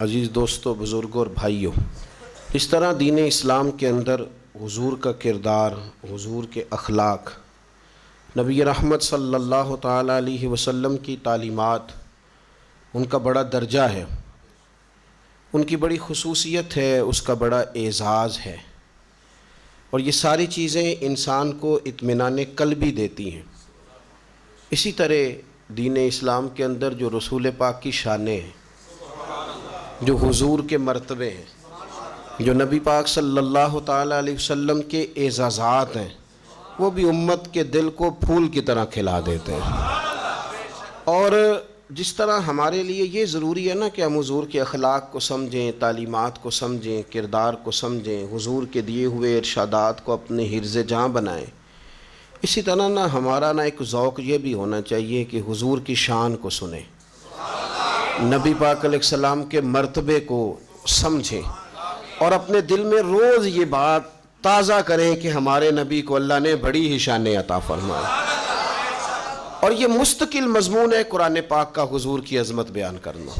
عزیز دوستوں، بزرگوں اور بھائیوں، اس طرح دین اسلام کے اندر حضور کا کردار، حضور کے اخلاق، نبی رحمت صلی اللہ تعالیٰ علیہ وسلم کی تعلیمات، ان کا بڑا درجہ ہے، ان کی بڑی خصوصیت ہے، اس کا بڑا اعزاز ہے، اور یہ ساری چیزیں انسان کو اطمینان قلبی دیتی ہیں۔ اسی طرح دین اسلام کے اندر جو رسول پاک کی شانیں ہیں، جو حضور کے مرتبے ہیں، جو نبی پاک صلی اللہ تعالیٰ علیہ وسلم کے اعزازات ہیں، وہ بھی امت کے دل کو پھول کی طرح کھلا دیتے ہیں۔ اور جس طرح ہمارے لیے یہ ضروری ہے نا کہ ہم حضور کے اخلاق کو سمجھیں، تعلیمات کو سمجھیں، کردار کو سمجھیں، حضور کے دیے ہوئے ارشادات کو اپنے حرز جاں بنائیں، اسی طرح ہمارا ایک ذوق یہ بھی ہونا چاہیے کہ حضور کی شان کو سنیں، نبی پاک علیہ السلام کے مرتبے کو سمجھیں، اور اپنے دل میں روز یہ بات تازہ کریں کہ ہمارے نبی کو اللہ نے بڑی ہی شانیں عطا فرمائی۔ اور یہ مستقل مضمون ہے قرآن پاک کا حضور کی عظمت بیان کرنا،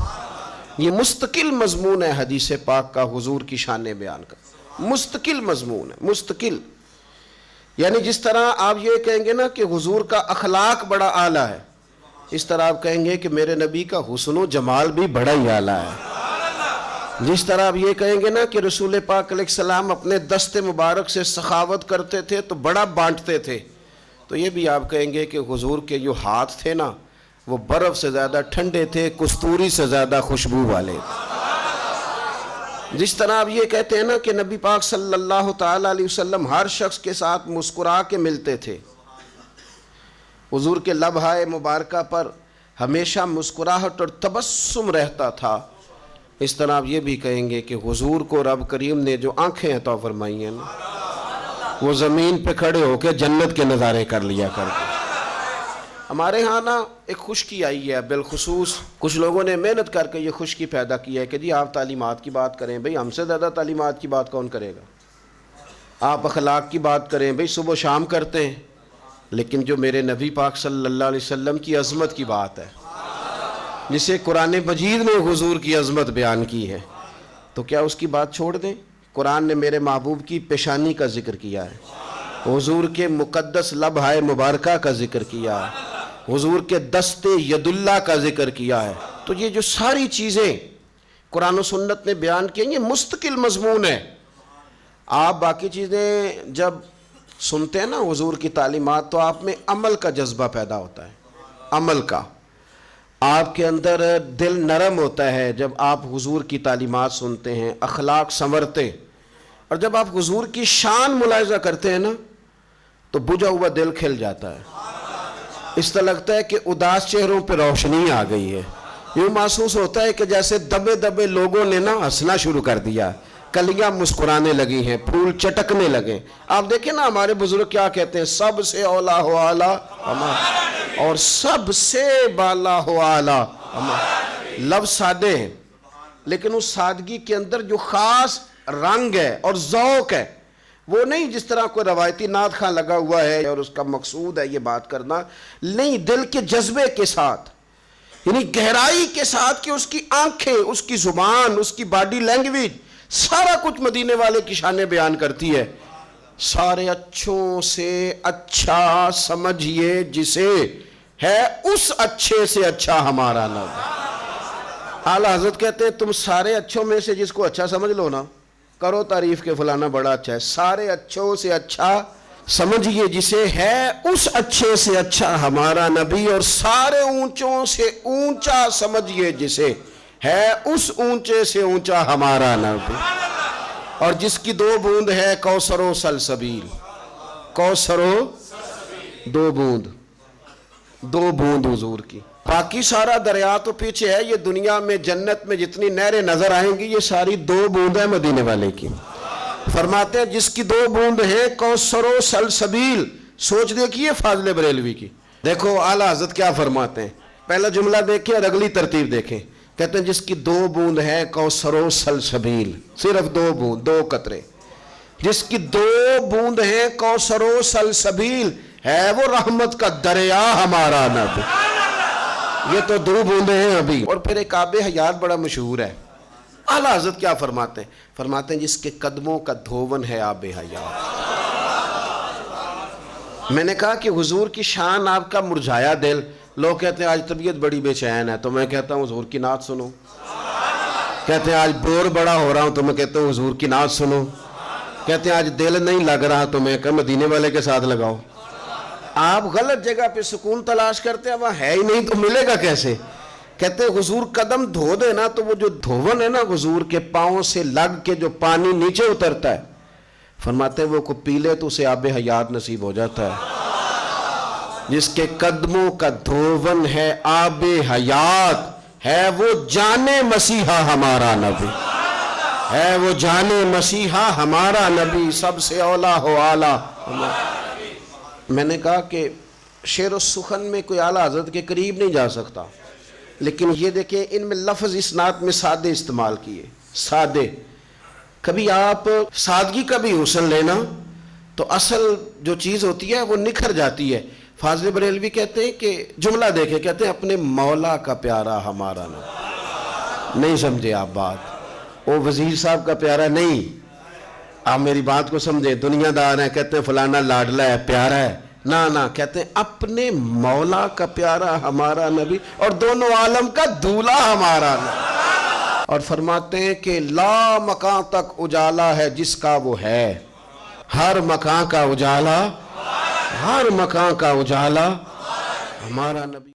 یہ مستقل مضمون ہے حدیث پاک کا حضور کی شانیں بیان کرنا، مستقل مضمون ہے، مستقل۔ یعنی جس طرح آپ یہ کہیں گے نا کہ حضور کا اخلاق بڑا اعلیٰ ہے، اس طرح آپ کہیں گے کہ میرے نبی کا حسن و جمال بھی بڑا ہی اعلیٰ ہے۔ جس طرح آپ یہ کہیں گے نا کہ رسول پاک علیہ السلام اپنے دست مبارک سے سخاوت کرتے تھے تو بڑا بانٹتے تھے، تو یہ بھی آپ کہیں گے کہ حضور کے جو ہاتھ تھے نا وہ برف سے زیادہ ٹھنڈے تھے، کستوری سے زیادہ خوشبو والے تھے۔ جس طرح آپ یہ کہتے ہیں نا کہ نبی پاک صلی اللہ تعالیٰ علیہ وسلم ہر شخص کے ساتھ مسکرا کے ملتے تھے، حضور کے لبہائے مبارکہ پر ہمیشہ مسکراہٹ اور تبسم رہتا تھا، اس طرح آپ یہ بھی کہیں گے کہ حضور کو رب کریم نے جو آنکھیں عطا فرمائی ہیں نا، وہ زمین پہ کھڑے ہو کے جنت کے نظارے کر لیا کرتے۔ ہمارے ہاں ایک خشکی آئی ہے، بالخصوص کچھ لوگوں نے محنت کر کے یہ خشکی پیدا کی ہے کہ جی آپ تعلیمات کی بات کریں، بھئی ہم سے زیادہ تعلیمات کی بات کون کرے گا؟ آپ اخلاق کی بات کریں، بھئی صبح و شام کرتے ہیں، لیکن جو میرے نبی پاک صلی اللہ علیہ وسلم کی عظمت کی بات ہے، جسے قرآن مجید نے حضور کی عظمت بیان کی ہے، تو کیا اس کی بات چھوڑ دیں؟ قرآن نے میرے محبوب کی پیشانی کا ذکر کیا ہے، حضور کے مقدس لبہائے مبارکہ کا ذکر کیا ہے، حضور کے دست ید اللہ کا ذکر کیا ہے، تو یہ جو ساری چیزیں قرآن و سنت نے بیان کی ہیں، یہ مستقل مضمون ہے۔ آپ باقی چیزیں جب سنتے ہیں نا حضور کی تعلیمات، تو آپ میں عمل کا جذبہ پیدا ہوتا ہے، عمل کا، آپ کے اندر دل نرم ہوتا ہے جب آپ حضور کی تعلیمات سنتے ہیں، اخلاق سنورتے، اور جب آپ حضور کی شان ملاحظہ کرتے ہیں نا تو بجھا ہوا دل کھل جاتا ہے، اس طرح لگتا ہے کہ اداس چہروں پہ روشنی آ گئی ہے، یوں محسوس ہوتا ہے کہ جیسے دبے دبے لوگوں نے ہنسنا شروع کر دیا، کلیاں مسکرانے لگی ہیں، پھول چٹکنے لگے۔ آپ دیکھیں نا ہمارے بزرگ کیا کہتے ہیں، سب سے اولا ہو اعلیٰ اور سب سے بالا ہو اعلیٰ۔ لفظ سادے ہیں لیکن اس سادگی کے اندر جو خاص رنگ ہے اور ذوق ہے وہ نہیں جس طرح کوئی روایتی نعت خواں لگا ہوا ہے اور اس کا مقصود ہے یہ بات کرنا، نہیں، دل کے جذبے کے ساتھ، یعنی گہرائی کے ساتھ، کہ اس کی آنکھیں، اس کی زبان، اس کی باڈی لینگویج، سارا کچھ مدینے والے کی شانیں بیان کرتی ہے۔ سارے اچھوں سے اچھا سمجھیے جسے، ہے اس اچھے سے اچھا ہمارا نبی۔ اعلیٰ حضرت کہتے ہیں تم سارے اچھوں میں سے جس کو اچھا سمجھ لو نا، کرو تعریف کے فلانا بڑا اچھا ہے، سارے اچھوں سے اچھا سمجھیے جسے، ہے اس اچھے سے اچھا ہمارا نبی، اور سارے اونچوں سے اونچا سمجھیے جسے، ہے اس اونچے سے اونچا ہمارا نبی، اور جس کی دو بوند ہے کوثر و سلسبیل، کوثر و دو بوند حضور کی، باقی سارا دریا تو پیچھے ہے، یہ دنیا میں جنت میں جتنی نہریں نظر آئیں گی یہ ساری دو بوند ہے مدینے والے کی۔ فرماتے ہیں جس کی دو بوند ہے کوثر و سلسبیل، سوچ دیکھیے فاضل بریلوی کی، دیکھو اعلیٰ حضرت کیا فرماتے ہیں، پہلا جملہ دیکھیں اور اگلی ترتیب دیکھیں، کہتے ہیں جس کی دو بوند ہے کوثر و سلسبیل، صرف دو بوند، دو قطرے، جس کی دو بوند ہے کوثر و سلسبیل، ہے وہ رحمت کا دریا ہمارا نبی۔ یہ تو دو بوندیں ہیں ابھی۔ اور پھر ایک آب حیات بڑا مشہور ہے، اعلیٰ حضرت کیا فرماتے ہیں؟ فرماتے ہیں جس کے قدموں کا دھوون ہے آب حیات۔ میں نے کہا کہ حضور کی شان آپ کا مرجھایا دل، لوگ کہتے ہیں آج طبیعت بڑی بے چین ہے، تو میں کہتا ہوں حضور کی نعت سنو۔ کہتے ہیں آج بور بڑا ہو رہا ہوں، تو میں کہتا ہوں حضور کی نعت سنو۔ کہتے ہیں آج دل نہیں لگ رہا، تو میں کہا مدینے والے کے ساتھ لگاؤ۔ آپ غلط جگہ پہ سکون تلاش کرتے ہیں، وہاں ہے ہی نہیں تو ملے گا کیسے؟ کہتے ہیں حضور قدم دھو دے نا، تو وہ جو دھون ہے نا حضور کے پاؤں سے لگ کے جو پانی نیچے اترتا ہے، فرماتے ہیں وہ کو پی لے تو اسے آب حیات نصیب ہو جاتا ہے۔ جس کے قدموں کا دھون ہے آب حیات، ہے وہ جان مسیحا ہمارا نبی، ہے وہ جان مسیحا ہمارا نبی، سب سے اولا ہو اعلیٰ۔ میں نے کہا کہ شعر و سخن میں کوئی اعلیٰ حضرت کے قریب نہیں جا سکتا، لیکن یہ دیکھیں ان میں لفظ اس نعت میں سادے استعمال کیے، سادے۔ کبھی آپ سادگی کا بھی حسن لینا تو اصل جو چیز ہوتی ہے وہ نکھر جاتی ہے۔ فاضل بریلوی کہتے ہیں کہ جملہ دیکھیں، کہتے ہیں اپنے مولا کا پیارا ہمارا نبی۔ نہیں سمجھے آپ بات؟ وہ وزیر صاحب کا پیارا نہیں، آپ میری بات کو سمجھیں۔ دنیا دار ہیں، کہتے ہیں فلانا لاڈلا ہے، پیارا ہے، نہ کہتے ہیں اپنے مولا کا پیارا ہمارا نبی، اور دونوں عالم کا دولہ ہمارا نبی۔ اور فرماتے ہیں کہ لا مکان تک اجالا ہے جس کا وہ ہے، ہر مکان کا اجالا، ہر مکان کا اجالا ہمارا نبی۔